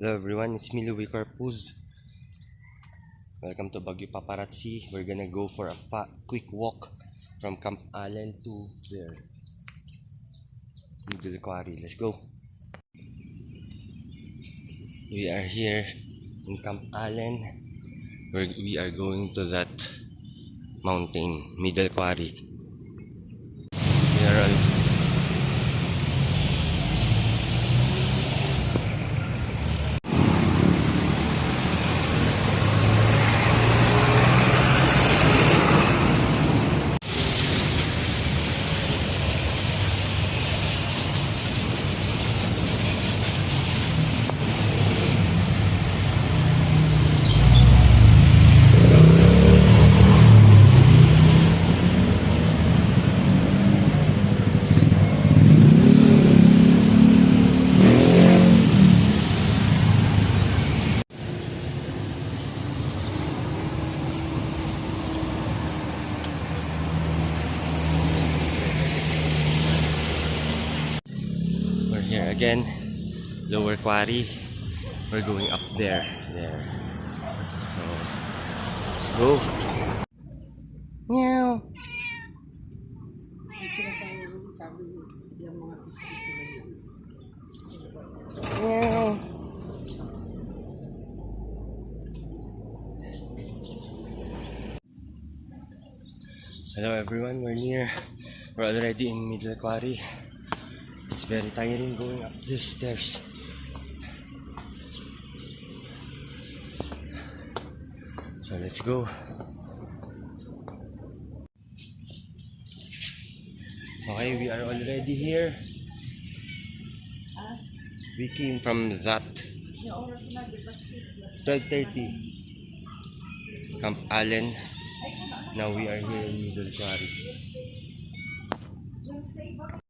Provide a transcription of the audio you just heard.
Hello everyone, it's me Louie Carpuz. Welcome to Baguio Paparazzi. We're gonna go for a quick walk from Camp Allen to there, to the quarry. Let's go. We are here in Camp Allen. We are going to that mountain, Middle Quarry. We are on We're here again, Lower Quarry. We're going up there. So let's go. Meow. Meow. Hello everyone, we're already in Middle Quarry. It's very tiring going up these stairs. So let's go. Okay, we are already here. We came from that 12:30 Camp Allen. Now we are here in Middle Quarry.